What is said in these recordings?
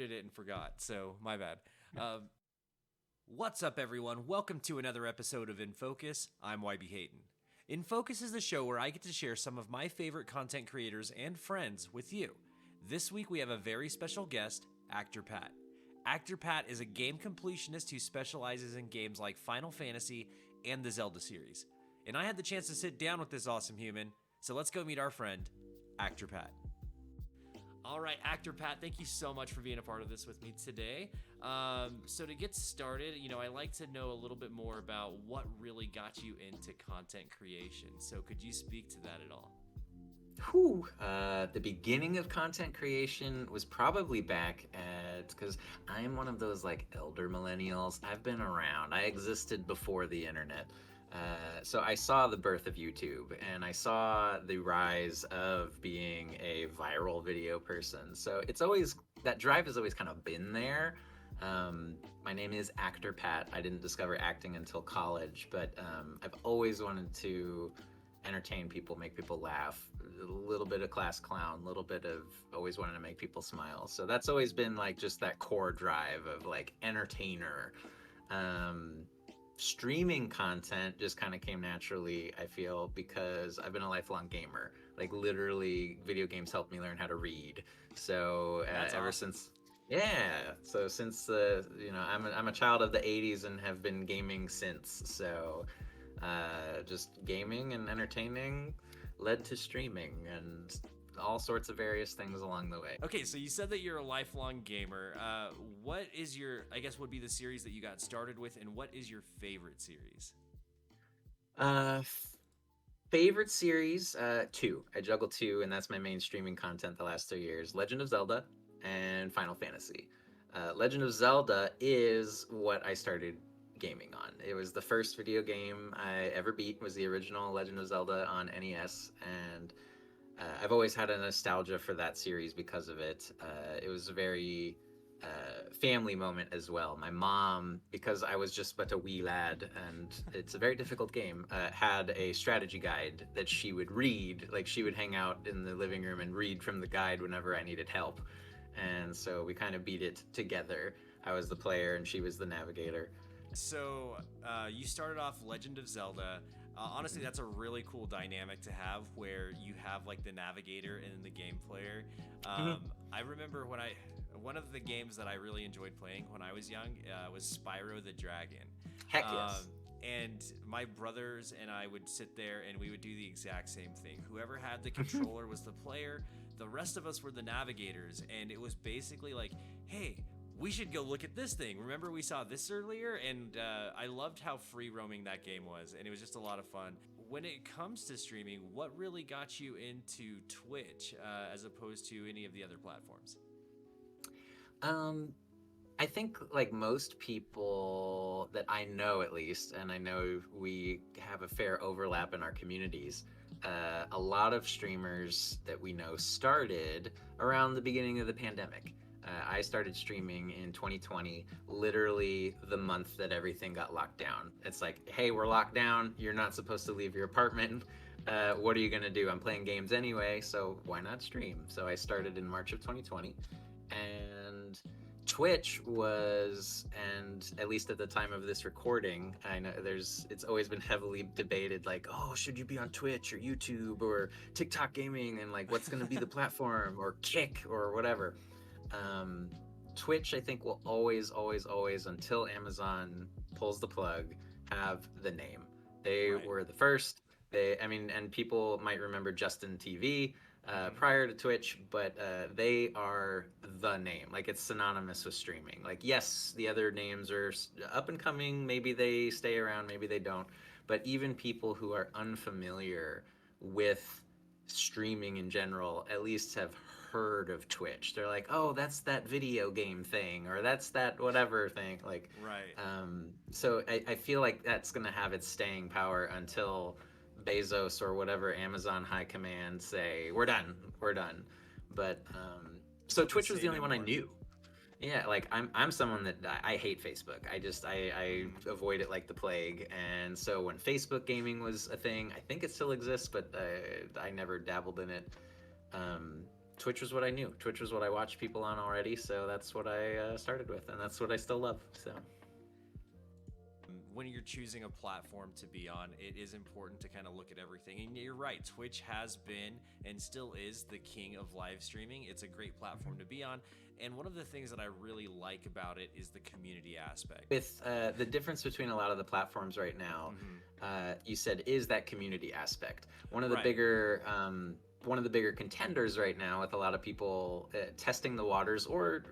muted it and forgot, so my bad. Um, what's up, everyone? Welcome to another episode of Infocus. I'm YB Hayden. Infocus is the show where I get to share some of my favorite content creators and friends with you. This week we have a very special guest, Actorpat. Actorpat is a game completionist who specializes in games like Final Fantasy and the Zelda series. And I had the chance to sit down with this awesome human, so let's go meet our friend, Actorpat. All right, Actorpat, thank you so much for being a part of this with me today. So to get started, I like to know a little bit more about what really got you into content creation. So could you speak to that at all? The beginning of content creation was probably back at, because I'm one of those like elder millennials. I've been around. I existed before the internet. So I saw the birth of YouTube and I saw the rise of being a viral video person. So that drive has always kind of been there. My name is Actorpat. I didn't discover acting until college, but I've always wanted to entertain people, make people laugh, a little bit of class clown, a little bit of always wanting to make people smile. So that's always been like just that core drive of like entertainer. Streaming content just kind of came naturally, I feel, because I've been a lifelong gamer. Like literally video games helped me learn how to read. So ever awesome. since I'm a child of the 80s and have been gaming since. So just gaming and entertaining led to streaming and all sorts of various things along the way. Okay, so you said that you're a lifelong gamer. What is would be the series that you got started with, and what is your favorite series? Uh, Favorite series, two. I juggle two, and that's my main streaming content the last 3 years. Legend of Zelda and Final Fantasy. Legend of Zelda is what I started gaming on. It was the first video game I ever beat, was the original Legend of Zelda on NES, and I've always had a nostalgia for that series because of it. It was a very family moment as well. My mom, because I was just but a wee lad, and it's a very difficult game, had a strategy guide that she would read. Like she would hang out in the living room and read from the guide whenever I needed help. And so we kind of beat it together. I was the player and she was the navigator. So you started off Legend of Zelda. Honestly, that's a really cool dynamic to have where you have like the navigator and the game player. I remember one of the games that I really enjoyed playing when I was young was Spyro the Dragon. Heck yes. And my brothers and I would sit there and we would do the exact same thing. Whoever had the controller was the player. The rest of us were the navigators. And it was basically like, hey, we should go look at this thing. Remember we saw this earlier? And I loved how free roaming that game was. And it was just a lot of fun. When it comes to streaming, what really got you into Twitch as opposed to any of the other platforms? I think like most people that I know, at least, and I know we have a fair overlap in our communities, a lot of streamers that we know started around the beginning of the pandemic. I started streaming in 2020, literally the month that everything got locked down. It's like, hey, we're locked down. You're not supposed to leave your apartment. What are you going to do? I'm playing games anyway, so why not stream? So I started in March of 2020. And Twitch was, and at least at the time of this recording, I know it's always been heavily debated, like, oh, should you be on Twitch or YouTube or TikTok gaming, and like, what's going to be the platform, or Kick or whatever. Twitch, I think, will always, until Amazon pulls the plug, have the name. They were the first. And people might remember Justin TV prior to Twitch, but they are the name. Like, it's synonymous with streaming. Like, yes, the other names are up and coming. Maybe they stay around, maybe they don't. But even people who are unfamiliar with streaming in general at least have heard of Twitch. They're like, oh, that's that video game thing, or that's that whatever thing. Like, Right. So I feel like that's going to have its staying power until Bezos or whatever Amazon high command say, we're done. But so Twitch was the only one I knew. Yeah, like I'm someone that I hate Facebook. I avoid it like the plague. And so when Facebook gaming was a thing, I think it still exists, but I never dabbled in it. Twitch was what I knew. Twitch was what I watched people on already, so that's what I started with, and that's what I still love. So when you're choosing a platform to be on, it is important to kind of look at everything. And you're right, Twitch has been and still is the king of live streaming. It's a great platform to be on. And one of the things that I really like about it is the community aspect. with the difference between a lot of the platforms right now, you said is that community aspect. One of the Right. bigger contenders right now with a lot of people testing the waters or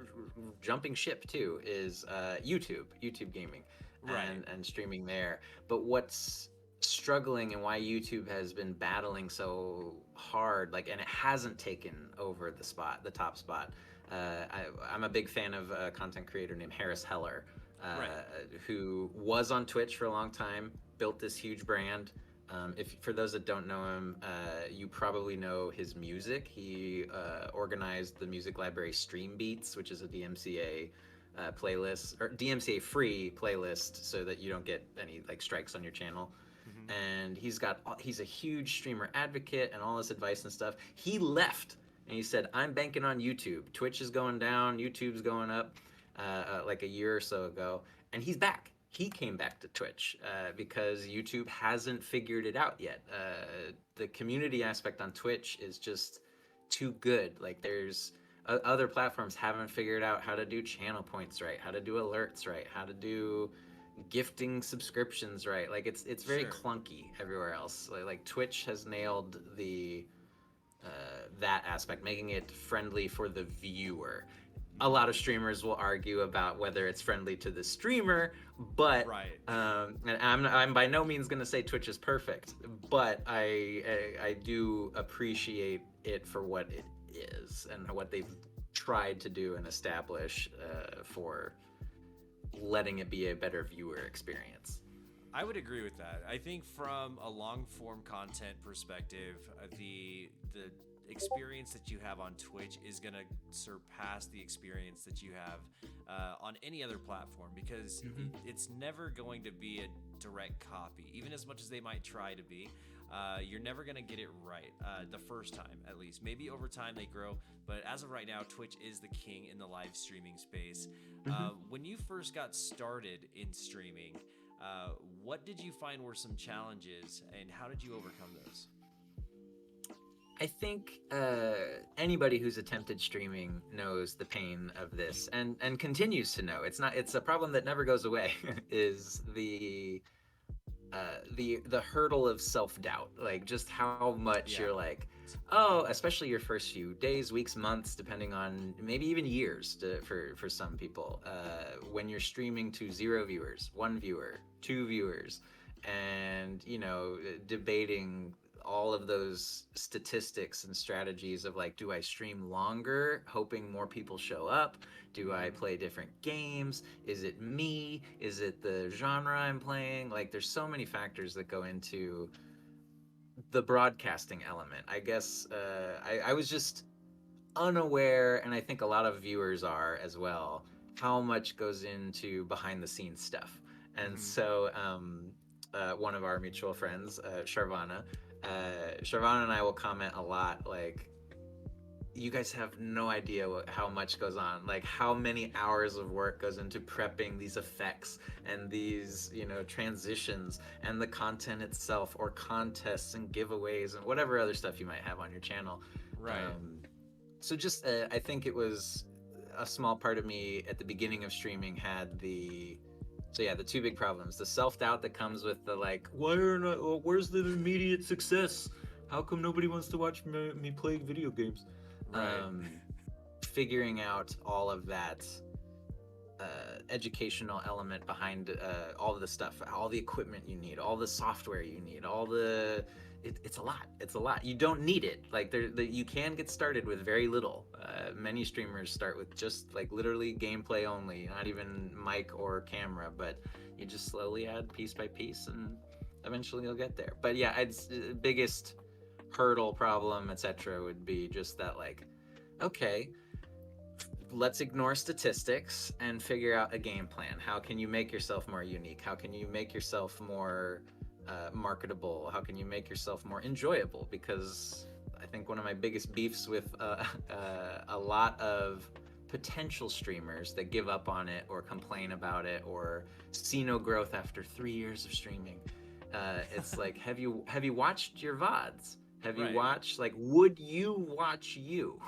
jumping ship too is YouTube gaming. Right. And streaming there. But what's struggling and why YouTube has been battling so hard, like, and it hasn't taken over the top spot. I'm a big fan of a content creator named Harris Heller, Right. who was on Twitch for a long time, built this huge brand. If for those that don't know him, you probably know his music. He organized the music library Stream Beats, which is a DMCA playlist or DMCA free playlist, so that you don't get any like strikes on your channel. And he's a huge streamer advocate and all this advice and stuff. He left and he said, "I'm banking on YouTube. Twitch is going down, YouTube's going up," like a year or so ago, and he's back. He came back to Twitch because YouTube hasn't figured it out yet. The community aspect on Twitch is just too good. Like there's other platforms haven't figured out how to do channel points right, how to do alerts right, how to do gifting subscriptions right. Like it's very clunky everywhere else. Like Twitch has nailed the that aspect, making it friendly for the viewer. A lot of streamers will argue about whether it's friendly to the streamer, but and I'm by no means going to say Twitch is perfect, but I do appreciate it for what it is and what they've tried to do and establish for letting it be a better viewer experience. I would agree with that. I think from a long form content perspective, the experience that you have on Twitch is going to surpass the experience that you have on any other platform, because it's never going to be a direct copy. Even as much as they might try to be, you're never going to get it right the first time, at least. Maybe over time they grow, but as of right now, Twitch is the king in the live streaming space. When you first got started in streaming, what did you find were some challenges, and how did you overcome those? I think anybody who's attempted streaming knows the pain of this, and continues to know. It's a problem that never goes away. Is the hurdle of self-doubt, like just how much you're like, oh, especially your first few days, weeks, months, depending on maybe even years for some people, when you're streaming to 0 viewers, 1 viewer, 2 viewers, and debating all of those statistics and strategies of like, do I stream longer hoping more people show up? Do I play different games? Is it me? Is it the genre I'm playing? Like there's so many factors that go into the broadcasting element. I guess I was just unaware, and I think a lot of viewers are as well, how much goes into behind the scenes stuff. And so one of our mutual friends, Sharvana and I will comment a lot, like, you guys have no idea how much goes on, like how many hours of work goes into prepping these effects and these transitions and the content itself, or contests and giveaways and whatever other stuff you might have on your channel. So just I think it was a small part of me at the beginning of streaming had the 2 big problems: the self-doubt that comes with the like, where's the immediate success? How come nobody wants to watch me play video games? Figuring out all of that educational element behind all of the stuff, all the equipment you need, all the software you need, it's a lot. You don't need it. Like you can get started with very little. Many streamers start with just like literally gameplay only, not even mic or camera, but you just slowly add piece by piece and eventually you'll get there. But yeah, it's biggest hurdle, problem, etc. would be just that, like, okay, let's ignore statistics and figure out a game plan. How can you make yourself more unique? How can you make yourself more marketable? How can you make yourself more enjoyable? Because I think one of my biggest beefs with a lot of potential streamers that give up on it or complain about it or see no growth after 3 years of streaming. It's like, have you watched your VODs? Have you Right. watched, like, would you watch you?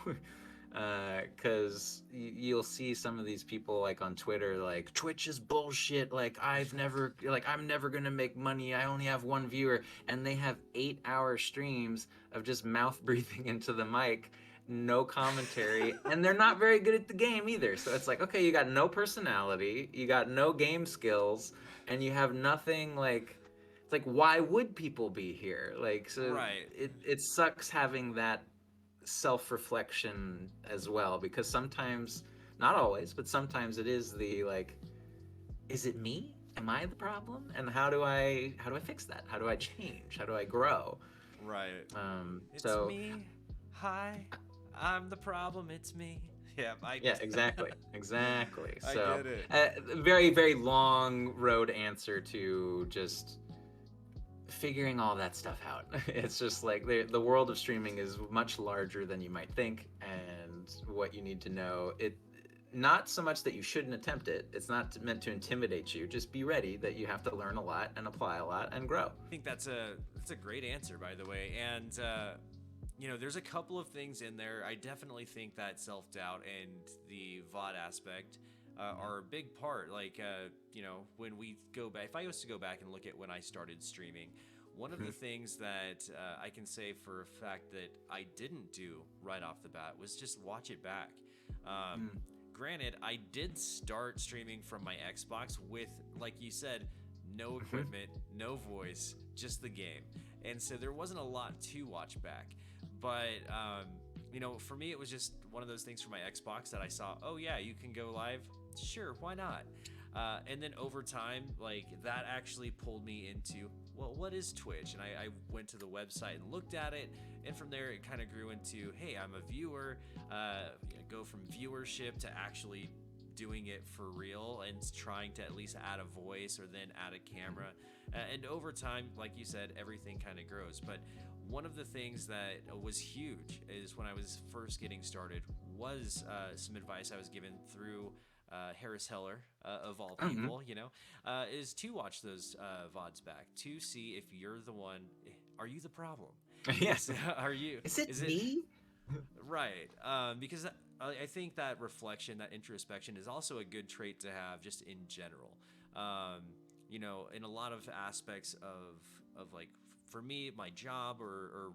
Because you'll see some of these people like on Twitter, like, Twitch is bullshit. Like, I'm never gonna make money. I only have one viewer, and they have 8-hour streams of just mouth breathing into the mic, no commentary, and they're not very good at the game either. So it's like, okay, you got no personality, you got no game skills, and you have nothing like. It's like, why would people be here? Like, so Right. it sucks having that self-reflection as well, because sometimes, not always, but sometimes it is the like, is it me? Am I the problem? And how do I fix that? How do I change? How do I grow? Right. It's So me. Hi. I'm the problem. It's me. Yeah, yeah, exactly. I So get it. very, very long road answer to just figuring all that stuff out. It's just like the world of streaming is much larger than you might think, and what you need to know, it not so much that you shouldn't attempt it. It's not meant to intimidate you. Just be ready that you have to learn a lot and apply a lot and grow. I think that's a great answer, by the way. And you know, there's a couple of things in there. I definitely think that self doubt and the VOD aspect are a big part. Like, you know, when we go back, if I was to go back and look at when I started streaming, one of the things that I can say for a fact that I didn't do right off the bat was just watch it back. Um, Granted, I did start streaming from my Xbox with, like you said, no equipment, no voice, just the game. And so there wasn't a lot to watch back. But, you know, for me, it was just one of those things for my Xbox that I saw, oh, yeah, you can go live. Sure, why not? And then over time, like, that actually pulled me into, well, what is Twitch? And I went to the website and looked at it. And from there, it kind of grew into, hey, I'm a viewer. Go from viewership to actually doing it for real and trying to at least add a voice or then add a camera. And over time, like you said, everything kind of grows. But one of the things that was huge is when I was first getting started was some advice I was given through Harris Heller, of all people, you know, is to watch those VODs back to see if you're the one. Are you the problem? Yes. Are you? Is it Is it me? right? Because I think that reflection, that introspection, is also a good trait to have just in general. You know, in a lot of aspects of like, for me, my job or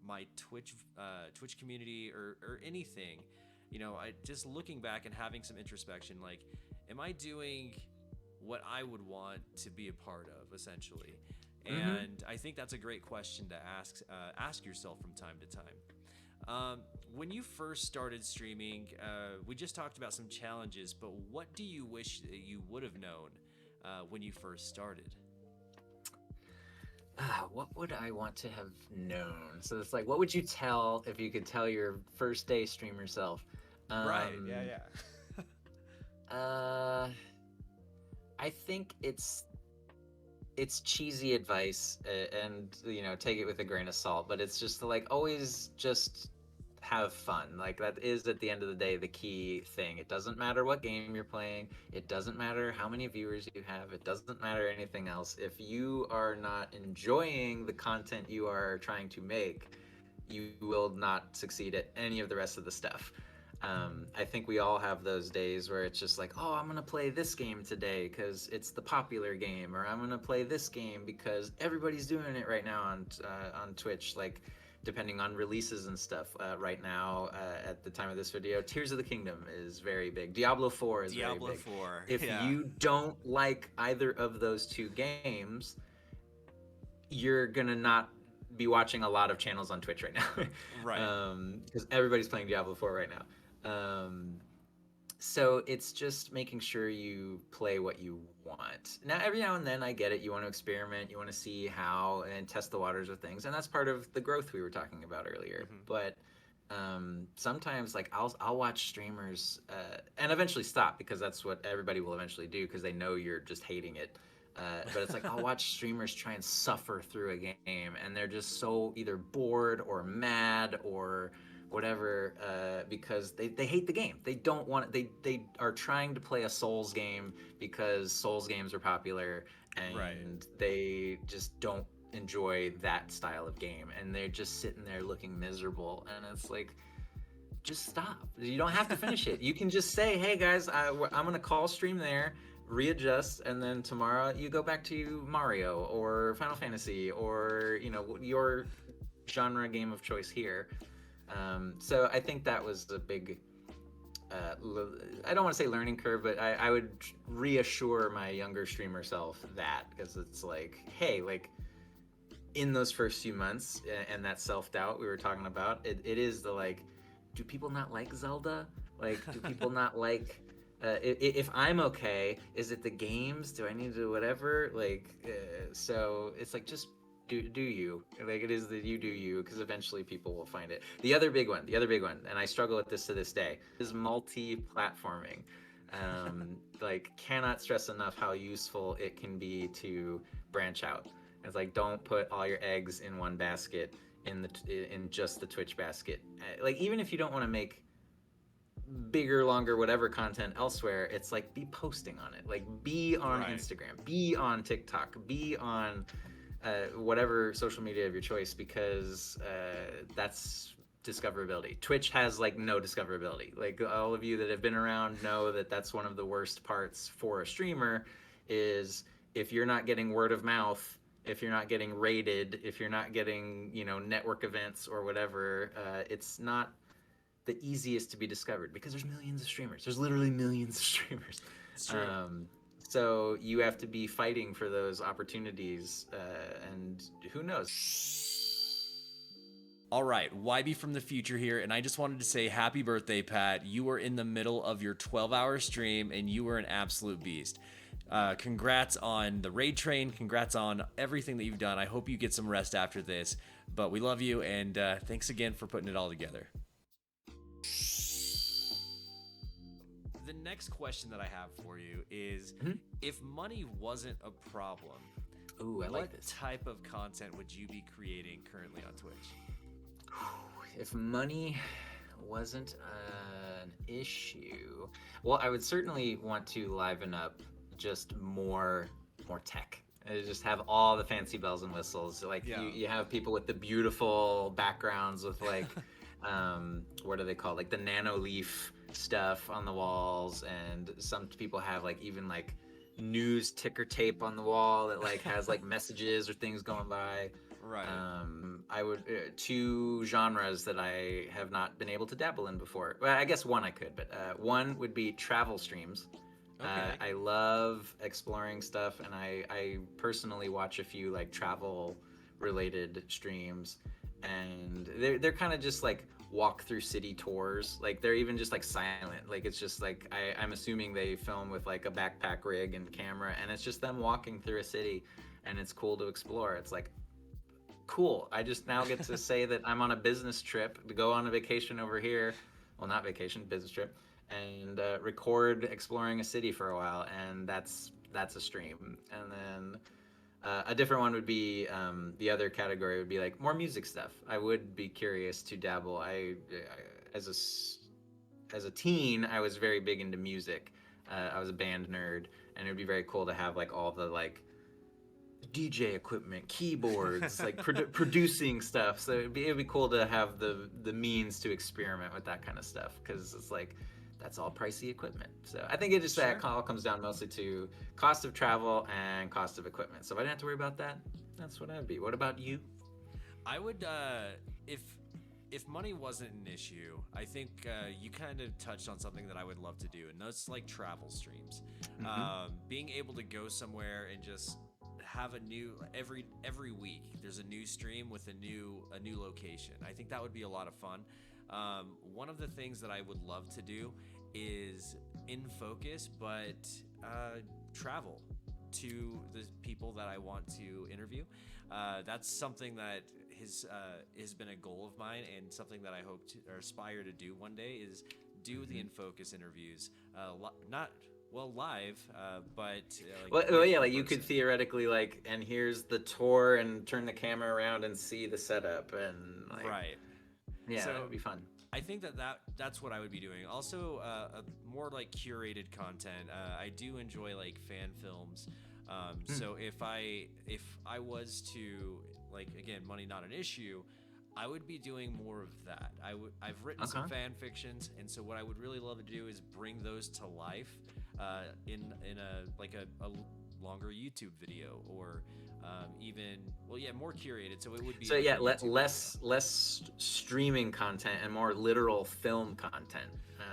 my Twitch community or anything, you know, I just looking back and having some introspection, like, am I doing what I would want to be a part of, essentially? And I think that's a great question to ask yourself from time to time. When you first started streaming, we just talked about some challenges, but what do you wish that you would have known when you first started? What would I want to have known? So it's like, what would you tell if you could tell your first day streamer self? Right. Yeah. Uh, I think it's cheesy advice, and you know, take it with a grain of salt, but it's just like, always just have fun. Like, that is at the end of the day the key thing. It doesn't matter what game you're playing, it doesn't matter how many viewers you have, it doesn't matter anything else. If you are not enjoying the content you are trying to make, you will not succeed at any of the rest of the stuff. I think we all have those days where it's just like, oh, I'm gonna play this game today because it's the popular game, or I'm gonna play this game because everybody's doing it right now on Twitch. Like, depending on releases and stuff. Right now, at the time of this video, Tears of the Kingdom is very big. Diablo 4 is very Diablo big. 4. If Yeah. you don't like either of those two games, you're gonna not be watching a lot of channels on Twitch right now. Right. Because everybody's playing Diablo 4 right now. So it's just making sure you play what you want. Now, every now and then, I get it. You want to experiment. You want to see how and test the waters of things, and that's part of the growth we were talking about earlier. But sometimes, like, I'll watch streamers and eventually stop, because that's what everybody will eventually do, because they know you're just hating it. But it's like I'll watch streamers try and suffer through a game, and they're just so either bored or mad or whatever, because they hate the game. They don't want it. They are trying to play a Souls game because Souls games are popular, and Right. they just don't enjoy that style of game, and they're just sitting there looking miserable. And it's like, just stop. You don't have to finish it. You can just say, hey guys, I'm gonna call stream there, readjust, and then tomorrow you go back to Mario or Final Fantasy or your genre game of choice here. So I think that was a big, I don't want to say learning curve, but I would reassure my younger streamer self that, because it's like, hey, like in those first few months and that self-doubt we were talking about, it is the like, do people not like Zelda? Like, do people not like, if I'm okay, is it the games? Do I need to whatever? Like, so it's like, just do you. Like, it is that you do you, because eventually people will find it. The other big one, and I struggle with this to this day, is multi-platforming. Like, cannot stress enough how useful it can be to branch out. It's like, don't put all your eggs in one basket, in just the Twitch basket. Like, even if you don't want to make bigger, longer, whatever content elsewhere, it's like, be posting on it. Like, be on Right. Instagram, be on TikTok, be on whatever social media of your choice, because that's discoverability. Twitch has like no discoverability. Like, all of you that have been around know that that's one of the worst parts for a streamer, is if you're not getting word of mouth, if you're not getting rated, if you're not getting, network events or whatever, it's not the easiest to be discovered, because there's millions of streamers. There's literally millions of streamers. It's true. So you have to be fighting for those opportunities, and who knows? All right, YB from the future here, and I just wanted to say happy birthday, Pat. You were in the middle of your 12-hour stream, and you were an absolute beast. Congrats on the raid train. Congrats on everything that you've done. I hope you get some rest after this, but we love you, and thanks again for putting it all together. The next question that I have for you is, if money wasn't a problem, Ooh, I like what this. type of content would you be creating currently on Twitch? If money wasn't an issue, well, I would certainly want to liven up just more tech. Just have all the fancy bells and whistles. Like, Yeah. you have people with the beautiful backgrounds with like, what are they called? Like the nano leaf stuff on the walls, and some people have like even like news ticker tape on the wall that like has like messages or things going by. Right. I would two genres that I have not been able to dabble in before. Well, I guess one I could, but one would be travel streams. Okay. I love exploring stuff, and I personally watch a few like travel related streams, and they're kind of just like walk through city tours. Like, they're even just like silent. Like, it's just like, I'm assuming they film with like a backpack rig and camera, and it's just them walking through a city, and it's cool to explore. It's like, cool. I just now get to say that I'm on a business trip to go on a vacation over here. Well, not vacation, business trip, and record exploring a city for a while, and that's a stream. And then a different one would be, the other category would be like more music stuff. I would be curious to dabble. As a teen, I was very big into music. I was a band nerd, and it would be very cool to have like all the like DJ equipment, keyboards, like producing stuff. So it'd be cool to have the means to experiment with that kind of stuff, because it's like, that's all pricey equipment. So I think it just that all comes down mostly to cost of travel and cost of equipment. So if I didn't have to worry about that, that's what I'd be. What about you? I would, if money wasn't an issue, I think you kind of touched on something that I would love to do, and that's like travel streams. Being able to go somewhere and just have a new every week there's a new stream with a new location. I think that would be a lot of fun. One of the things that I would love to do is Infocus, but travel to the people that I want to interview. That's something that has been a goal of mine, and something that I hope to or aspire to do one day, is do the Infocus interviews. Not well, live, but like Well, with yeah, the like you could person. theoretically like, and here's the tour, and turn the camera around and see the setup, and like, Right. yeah, that So would be fun. I think that's what I would be doing. Also, a more like curated content. I do enjoy like fan films. Hmm. So if I was to, like, again, money not an issue, I would be doing more of that. I've written some Okay. fan fictions, and so what I would really love to do is bring those to life in a like a longer YouTube video, or even, well, yeah, more curated. So it would be So like a yeah, YouTube video. less streaming content and more literal film content,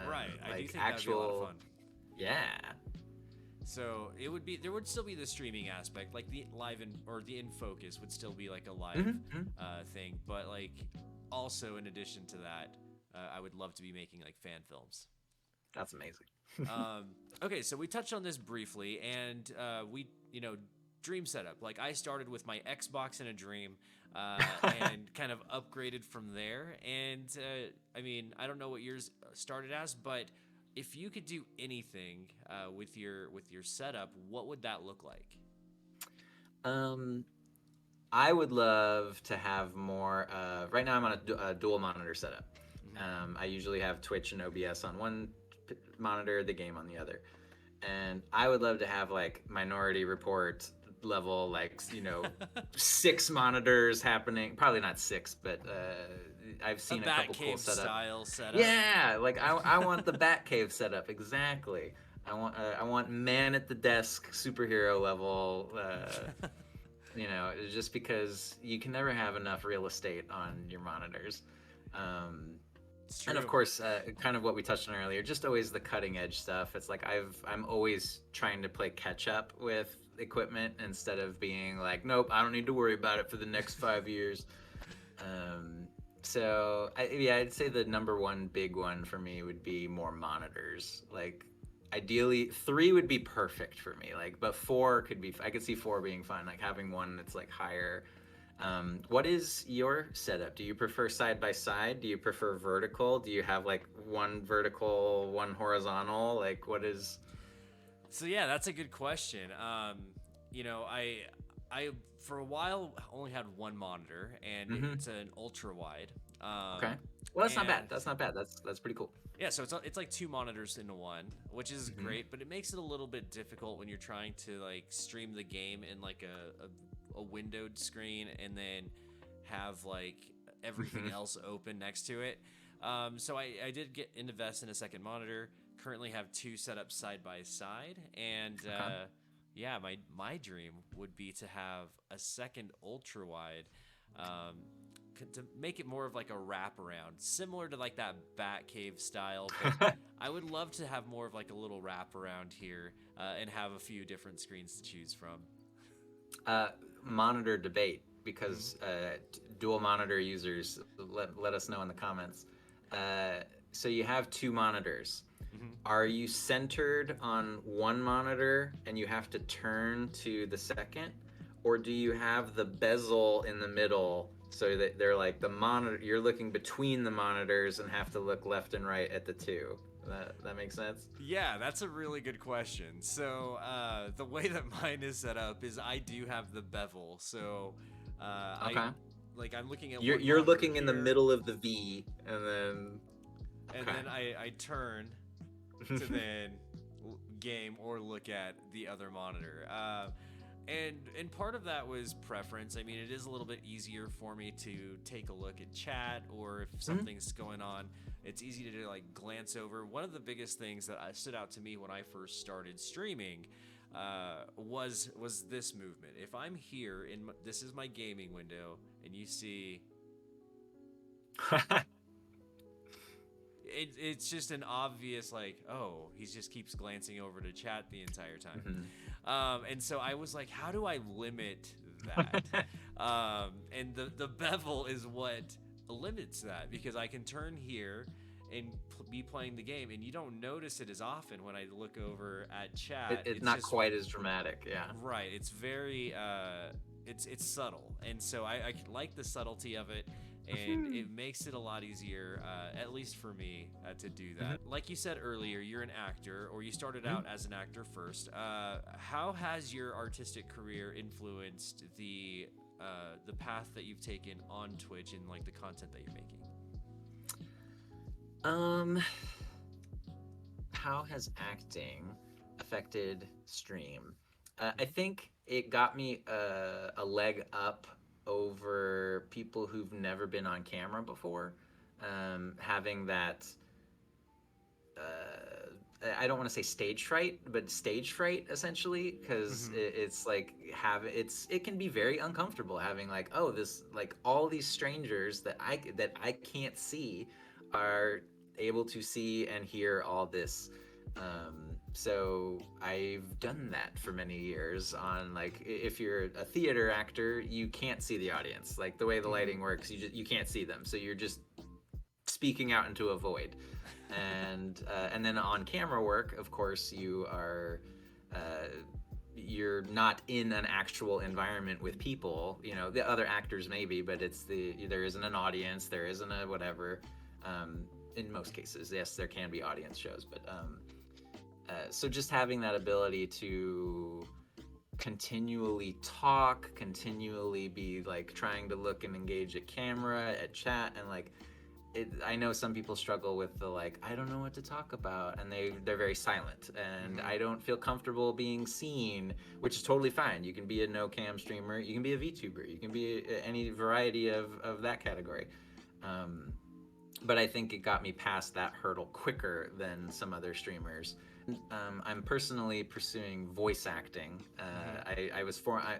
Right. I do like think that would be a lot of actual. fun. Yeah. So it would be, there would still be the streaming aspect, like the live or the Infocus would still be like a live Hmm. thing, but like also in addition to that, I would love to be making like fan films. That's amazing. Um, okay, so we touched on this briefly, and we, dream setup. Like I started with my Xbox in a dream, and kind of upgraded from there. And I mean, I don't know what yours started as, but if you could do anything with your setup, what would that look like? um, I would love to have more. Right now, I'm on a dual monitor setup. Hmm. I usually have Twitch and OBS on one monitor, the game on the other, and I would love to have like Minority Report level, like, 6 monitors happening. Probably not six, but I've A seen a couple cool Batcave setup. style setup. Yeah, like I want the Batcave setup exactly. I want man at the desk superhero level. Just because you can never have enough real estate on your monitors. Um, It's and of true. course, kind of what we touched on earlier, just always the cutting edge stuff. It's like I'm always trying to play catch up with equipment instead of being like, nope, I don't need to worry about it for the next 5 years. Um, yeah, I'd say the number one big one for me would be more monitors. Like, ideally, three would be perfect for me. Like, but four could be. I could see four being fun. Like having one that's like higher. What is your setup? Do you prefer side by side? Do you prefer vertical? Do you have like one vertical, one horizontal? Like, what is? So yeah, that's a good question. I for a while only had one monitor, and Mm-hmm. it's an ultra wide. Okay. Well, that's not bad. And That's not bad. That's pretty cool. yeah, so it's like two monitors into one, which is Mm-hmm. great, but it makes it a little bit difficult when you're trying to like stream the game in like a windowed screen, and then have like everything Mm-hmm. else open next to it. So I did invest in a second monitor. Currently have two set up side by side, and Okay. yeah, my dream would be to have a second ultra wide. Um, to make it more of like a wraparound, similar to like that Batcave style. But I would love to have more of like a little wraparound here, and have a few different screens to choose from. uh, Monitor debate, Mm-hmm. because dual monitor users, let us know in the comments. So you have 2 monitors. Mm-hmm. Are you centered on one monitor and you have to turn to the second? Or do you have the bezel in the middle so that they're like the monitor, you're looking between the monitors and have to look left and right at the two? That makes sense? Yeah, that's a really good question. So the way that mine is set up is I do have the bevel. So I Okay. like I'm looking at You're, one you're monitor looking in the here, middle of the V, and then. and Okay. then I turn to then game or look at the other monitor. And part of that was preference. I mean, it is a little bit easier for me to take a look at chat, or if Mhm. something's going on, it's easy to like glance over. One of the biggest things that stood out to me when I first started streaming was this movement. If I'm here this is my gaming window, and you see it's just an obvious like, oh, he just keeps glancing over to chat the entire time. Mhm. And so I was like, how do I limit that? And the bevel is what limits that, because I can turn here and be playing the game, and you don't notice it as often when I look over at chat. It's It's not just quite as dramatic, yeah. right. It's very it's subtle, and so I like the subtlety of it. and it makes it a lot easier, at least for me, to do that. Like you said earlier, you're an actor, or you started out as an actor first. How has your artistic career influenced the path that you've taken on Twitch and like the content that you're making? How has acting affected stream? I think it got me a leg up over people who've never been on camera before. Having that, I don't want to say stage fright, but stage fright essentially, because it's like it can be very uncomfortable having like, oh, this, like, all these strangers that I can't see are able to see and hear all this. So I've done that for many years on, like, if you're a theater actor, you can't see the audience. Like, the way the lighting works, you can't see them. So you're just speaking out into a void. And then on camera work, of course, you're not in an actual environment with people. You know, the other actors maybe, but there isn't an audience, there isn't a whatever. In most cases, yes, there can be audience shows, but so just having that ability to continually talk, continually be like trying to look and engage at camera, at chat, and like I know some people struggle with the, like, I don't know what to talk about, and they're very silent, and I don't feel comfortable being seen, which is totally fine. You can be a no cam streamer, you can be a VTuber, you can be any variety of that category. But I think it got me past that hurdle quicker than some other streamers. I'm personally pursuing voice acting. I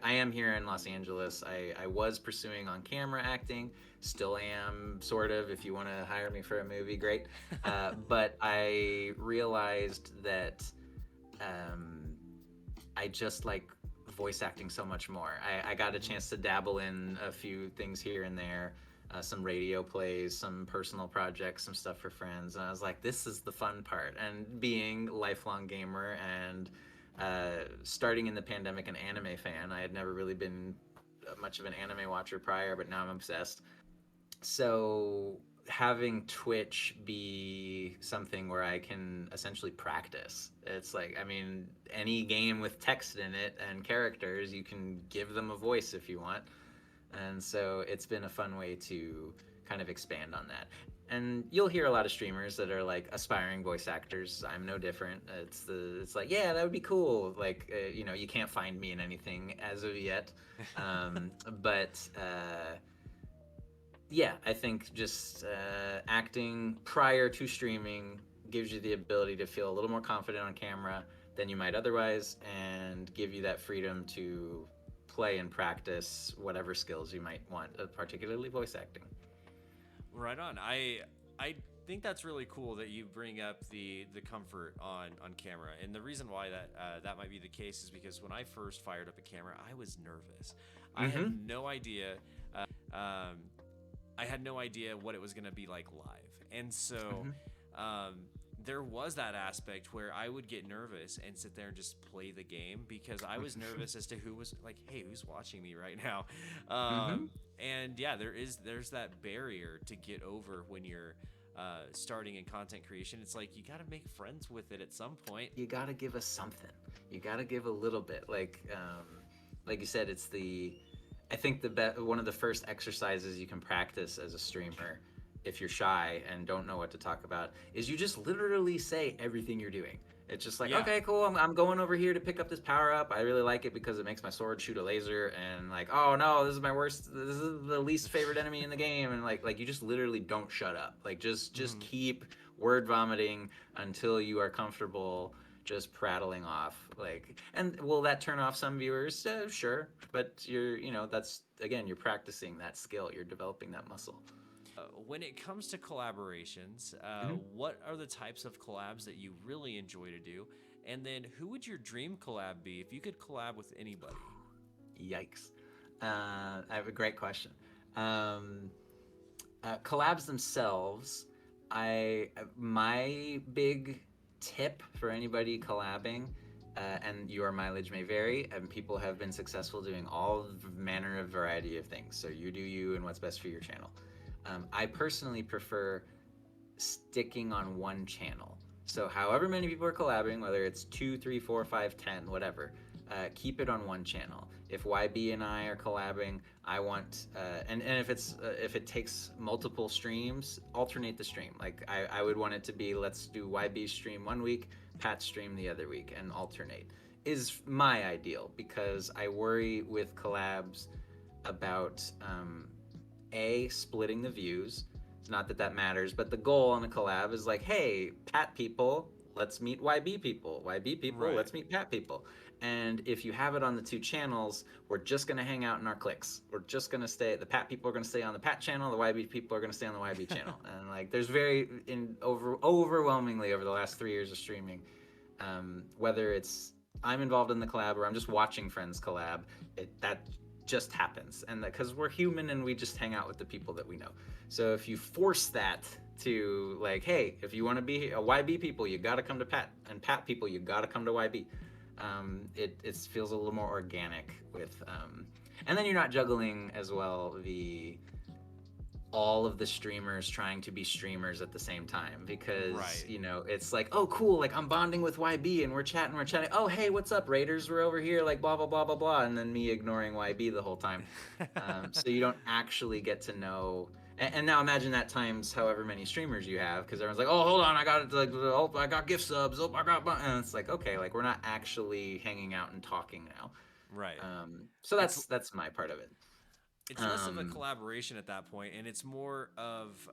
am here in Los Angeles. I was pursuing on camera acting, still am, sort of. If you want to hire me for a movie, great. But I realized that I just like voice acting so much more. I got a chance to dabble in a few things here and there. Some radio plays, some personal projects, some stuff for friends, and I was like, this is the fun part. And being a lifelong gamer and starting in the pandemic an anime fan, I had never really been much of an anime watcher prior, but now I'm obsessed. So having Twitch be something where I can essentially practice. It's like, I mean, any game with text in it and characters, you can give them a voice if you want. And so it's been a fun way to kind of expand on that. And you'll hear a lot of streamers that are like aspiring voice actors. I'm no different. It's like, yeah, that would be cool. Like, you can't find me in anything as of yet. But yeah, I think just acting prior to streaming gives you the ability to feel a little more confident on camera than you might otherwise, and give you that freedom to play and practice whatever skills you might want, particularly voice acting. Right on. I think that's really cool that you bring up the comfort on camera, and the reason why that might be the case is because when I first fired up a camera, I was nervous. I had no idea. I had no idea what it was going to be like live, and so there was that aspect where I would get nervous and sit there and just play the game because I was nervous as to who was like, hey, who's watching me right now? And yeah, there's that barrier to get over when you're starting in content creation. It's like you got to make friends with it at some point. You got to give us something. You got to give a little bit. Like you said, I think one of the first exercises you can practice as a streamer, if you're shy and don't know what to talk about, is you just literally say everything you're doing. It's just like, okay, cool, I'm going over here to pick up this power up. I really like it because it makes my sword shoot a laser. And like, oh no, this is my worst, this is the least favorite enemy in the game. And like you just literally don't shut up. Like just keep word vomiting until you are comfortable just prattling off. Like, and will that turn off some viewers? Sure, but that's, again, you're practicing that skill. You're developing that muscle. When it comes to collaborations, what are the types of collabs that you really enjoy to do? And then who would your dream collab be if you could collab with anybody? Yikes. I have a great question. Collabs themselves, my big tip for anybody collabing, and your mileage may vary, and people have been successful doing all manner of variety of things. So you do you and what's best for your channel. I personally prefer sticking on one channel. So however many people are collabing, whether it's 2, 3, 4, 5, 10, whatever, keep it on one channel. If YB and I are collabing, I want and if it takes multiple streams, alternate the stream. Like I would want it to be, let's do YB stream one week, Pat stream the other week, and alternate. Is my ideal, because I worry with collabs about splitting the views. It's not that that matters, but the goal on a collab is like, hey, Pat people, let's meet YB people. YB people, Right. let's meet Pat people. And if you have it on the two channels, we're just gonna hang out in our cliques. We're just gonna stay. The Pat people are gonna stay on the Pat channel. The YB people are gonna stay on the YB channel. And like, there's overwhelmingly over the last 3 years of streaming, whether it's I'm involved in the collab or I'm just watching friends collab, that just happens. And because we're human and we just hang out with the people that we know. So if you force that to, like, hey, if you want to be a YB people, you got to come to Pat, and Pat people, you got to come to YB. It feels a little more organic with, and then you're not juggling as well all of the streamers trying to be streamers at the same time, because Right. it's like, oh cool, like I'm bonding with YB and we're chatting, oh hey, what's up Raiders, we're over here, like blah blah blah blah blah, and then me ignoring YB the whole time. So you don't actually get to know. And now imagine that times however many streamers you have, because everyone's like, oh hold on, I got it, like, oh I got gift subs, oh I got, and it's like, okay, like we're not actually hanging out and talking now. Right. So It's that's my part of it. it's less of a collaboration at that point, and it's more of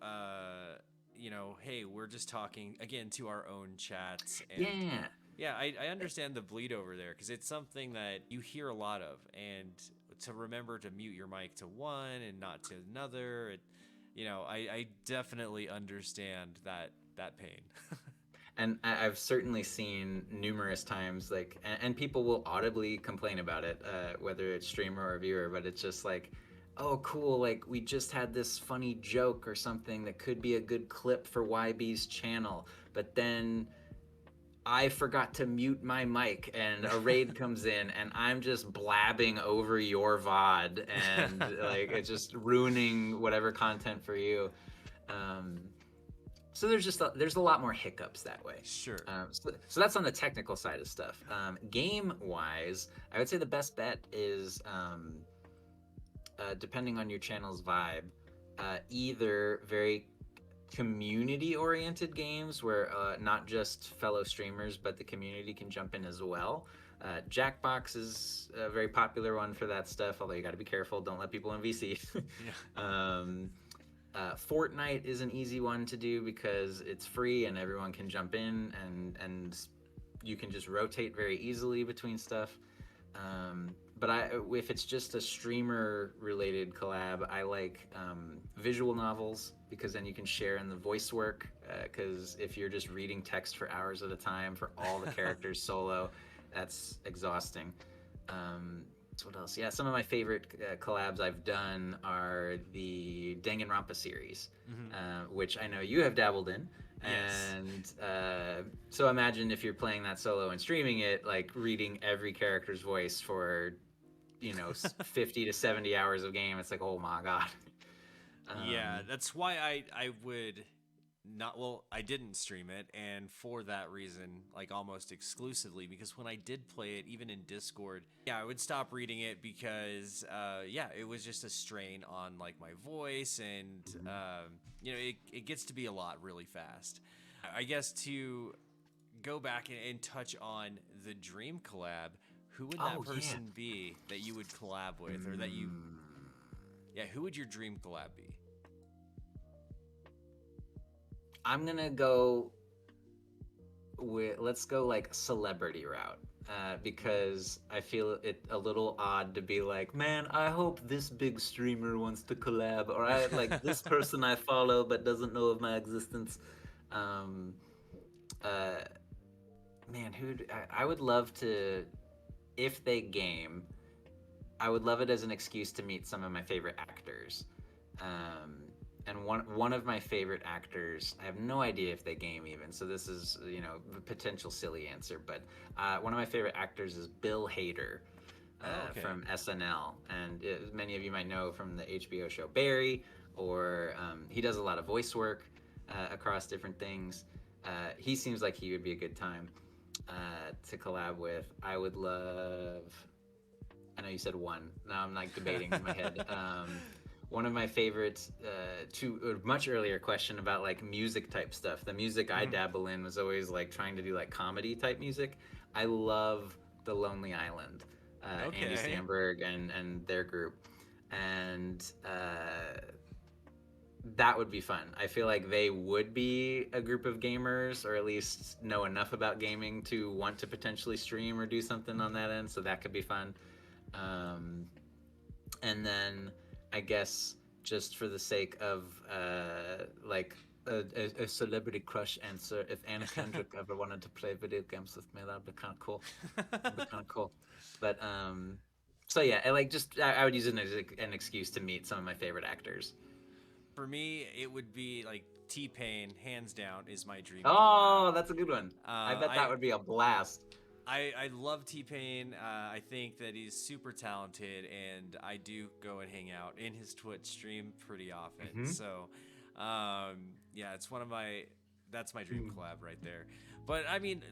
hey, we're just talking again to our own chats. And Yeah. yeah, I understand the bleed over there, because it's something that you hear a lot of, and to remember to mute your mic to one and not to another, I definitely understand that pain. And I've certainly seen numerous times, like, and people will audibly complain about it, whether it's streamer or viewer, but it's just like, oh cool, like we just had this funny joke or something that could be a good clip for YB's channel, but then I forgot to mute my mic and a raid comes in and I'm just blabbing over your VOD, and like it's just ruining whatever content for you. Um, so there's a lot more hiccups that way. Sure. So that's on the technical side of stuff. Game wise, I would say the best bet is, depending on your channel's vibe, either very community oriented games where not just fellow streamers but the community can jump in as well. Jackbox is a very popular one for that stuff, although you got to be careful, don't let people in VC. Fortnite is an easy one to do because it's free and everyone can jump in, and you can just rotate very easily between stuff. But if it's just a streamer related collab, I like visual novels, because then you can share in the voice work, because if you're just reading text for hours at a time for all the characters solo, that's exhausting. What else? Yeah, some of my favorite collabs I've done are the Danganronpa series, which I know you have dabbled in. Yes. And so imagine if you're playing that solo and streaming it, like reading every character's voice for 50 to 70 hours of game. It's like, oh my god. Yeah, that's why I would not, well, I didn't stream it, and for that reason, like almost exclusively, because when I did play it, even in Discord, yeah, I would stop reading it because it was just a strain on like my voice, and it gets to be a lot really fast. I guess to go back and touch on the dream collab, who would that person be that you would collab with, or that you who would your dream collab be? I'm gonna go let's go like celebrity route, because I feel it a little odd to be like, man, I hope this big streamer wants to collab, or I like this person I follow but doesn't know of my existence. Man, I would love to, if they game, I would love it as an excuse to meet some of my favorite actors. And one of my favorite actors, I have no idea if they game even, so this is a potential silly answer, but one of my favorite actors is Bill Hader, Okay. from SNL, and many of you might know from the HBO show Barry, or he does a lot of voice work across different things. He seems like he would be a good time to collab with. I would love. I know you said one. Now I'm like debating in my head. One of my favorites, to a much earlier question about like music type stuff. The music I dabble in was always like trying to do like comedy type music. I love The Lonely Island, Andy Okay. Samberg and their group, and that would be fun. I feel like they would be a group of gamers, or at least know enough about gaming to want to potentially stream or do something on that end. So that could be fun. Um, and then I guess just for the sake of like a celebrity crush answer, if Anna Kendrick ever wanted to play video games with me, that'd be kind of cool. That'd be kind of cool. But so yeah, I like just I would use it as an excuse to meet some of my favorite actors. For me, it would be like T-Pain, hands down, is my dream collab. Oh, that's a good one. I bet that I would be a blast. I love T-Pain. I think that he's super talented, and I do go and hang out in his Twitch stream pretty often. Mm-hmm. So, yeah, it's one of my that's my dream collab right there. But I mean,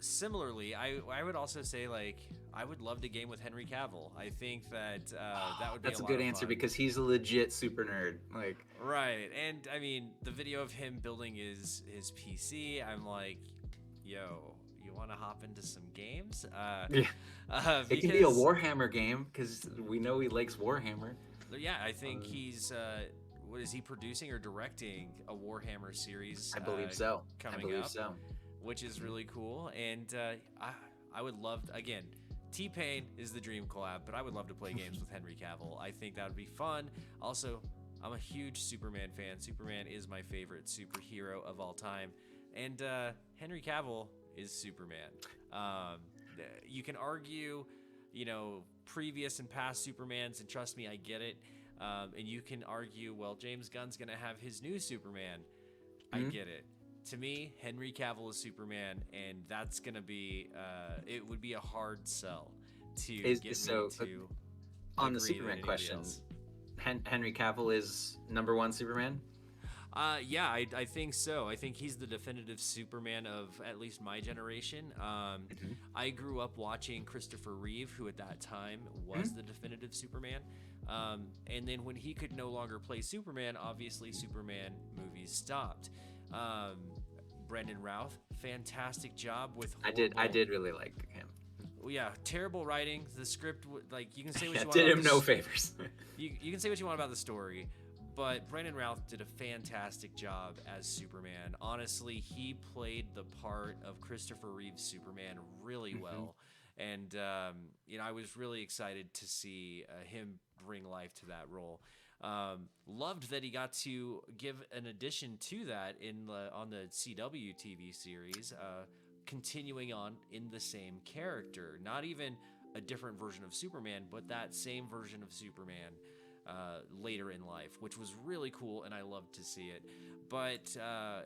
similarly, I would also say like I would love to game with Henry Cavill. I think that that would be That's a a lot good of answer fun. because he's a legit super nerd. Like, Right, and I mean the video of him building his PC. I'm like, yo, you want to hop into some games? yeah, it can be a Because Warhammer game because we know he likes Warhammer. yeah, I think he's what is he producing or directing a Warhammer series? I believe so. Coming I believe up, so. which is really cool. And I would love again. T-Pain is the dream collab, but I would love to play games with Henry Cavill. I think that would be fun. Also, I'm a huge Superman fan. Superman is my favorite superhero of all time, and Henry Cavill is Superman. You can argue, you know, previous and past Supermans, and trust me, I get it. And you can argue, well, James Gunn's gonna have his new Superman. I get it. To me, Henry Cavill is Superman, and that's gonna be it would be a hard sell to get me to on the agree to Superman anybody question, else. Henry Cavill is number one Superman. Yeah, I think so. I think he's the definitive Superman of at least my generation. I grew up watching Christopher Reeve, who at that time was the definitive Superman. And then when he could no longer play Superman, obviously Superman movies stopped. Brendan Routh, fantastic job with horrible, I did really like him. yeah, terrible writing. The script, like you can say what you want. Did about him the no favors. you can say what you want about the story, but Brendan Routh did a fantastic job as Superman. Honestly, he played the part of Christopher Reeve's Superman really well, and you know I was really excited to see him bring life to that role. Loved that he got to give an addition to that on the CW TV series, continuing on in the same character. Not even a different version of Superman, but that same version of Superman later in life, which was really cool, and I loved to see it. But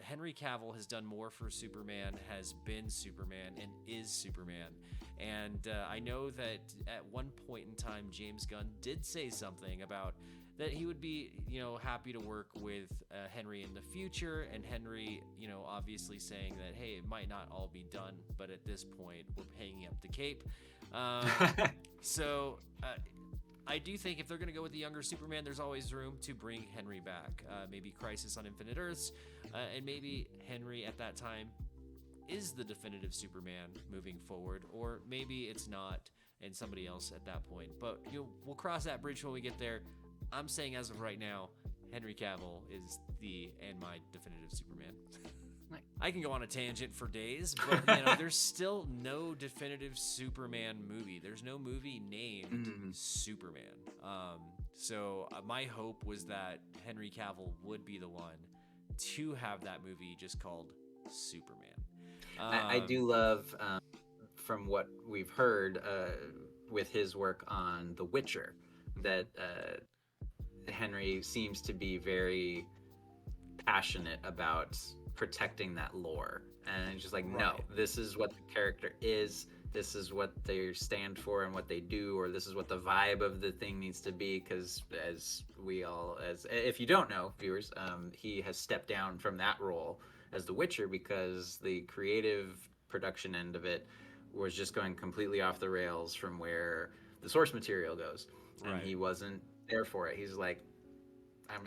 Henry Cavill has done more for Superman, has been Superman, and is Superman. And I know that at one point in time, James Gunn did say something about that he would be, you know, happy to work with Henry in the future, and Henry, you know, obviously saying that, hey, it might not all be done, but at this point, we're hanging up the cape. So I do think if they're going to go with the younger Superman, there's always room to bring Henry back. Maybe Crisis on Infinite Earths, and maybe Henry at that time is the definitive Superman moving forward, or maybe it's not, and somebody else at that point. But we'll cross that bridge when we get there. I'm saying as of right now, Henry Cavill is my definitive Superman. I can go on a tangent for days, but you know, there's still no definitive Superman movie. There's no movie named Superman. So my hope was that Henry Cavill would be the one to have that movie just called Superman. I do love, from what we've heard with his work on The Witcher, that Henry seems to be very passionate about protecting that lore, and it's just like, no, this is what the character is. this is what they stand for and what they do, or this is what the vibe of the thing needs to be. Because if you don't know, viewers, he has stepped down from that role as the Witcher because the creative production end of it was just going completely off the rails from where the source material goes, and he wasn't there for it. He's like,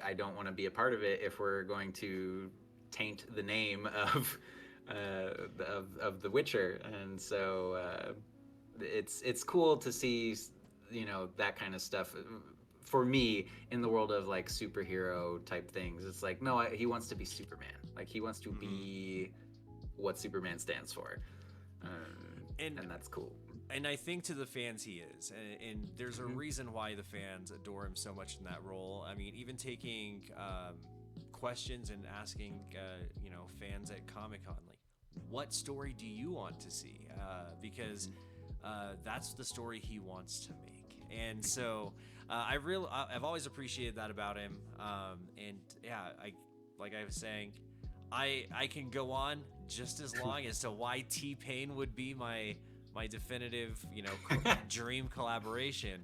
I don't want to be a part of it if we're going to taint the name of the Witcher. And so it's cool to see, that kind of stuff. For me, in the world of like superhero type things, it's like, no, he wants to be Superman. Like, he wants to be what Superman stands for, and that's cool. And I think to the fans he is, and there's a reason why the fans adore him so much in that role. I mean, even taking questions and asking, fans at Comic-Con, like, what story do you want to see? Because that's the story he wants to make. And so I've always appreciated that about him. And yeah, like I was saying, I can go on just as long as to why T-Pain would be my definitive, dream collaboration.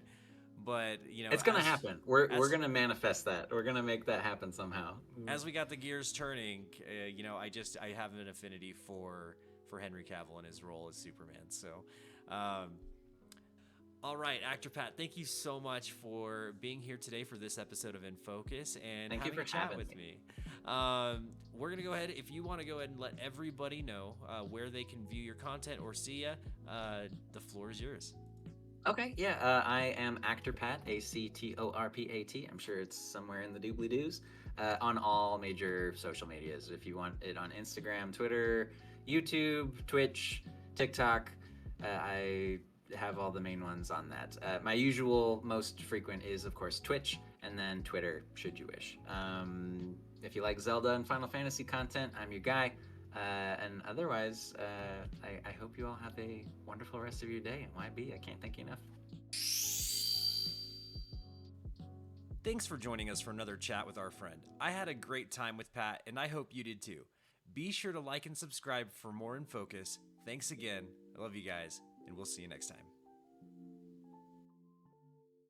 But it's gonna happen. We're gonna manifest that. We're gonna make that happen somehow. As we got the gears turning, I have an affinity for Henry Cavill and his role as Superman. So, all right, Actorpat, thank you so much for being here today for this episode of Infocus and having a chat with me. We're going to go ahead. If you want to go ahead and let everybody know where they can view your content or see you, the floor is yours. Okay, yeah, I am Actorpat, Actorpat. I'm sure it's somewhere in the doobly-doos, on all major social medias. If you want it on Instagram, Twitter, YouTube, Twitch, TikTok, I have all the main ones on that. My usual, most frequent is, of course, Twitch, and then Twitter, should you wish. If you like Zelda and Final Fantasy content, I'm your guy. And otherwise, I hope you all have a wonderful rest of your day. And YB, I can't thank you enough. Thanks for joining us for another chat with our friend. I had a great time with Pat, and I hope you did too. Be sure to like and subscribe for more Infocus. Thanks again. I love you guys, and we'll see you next time.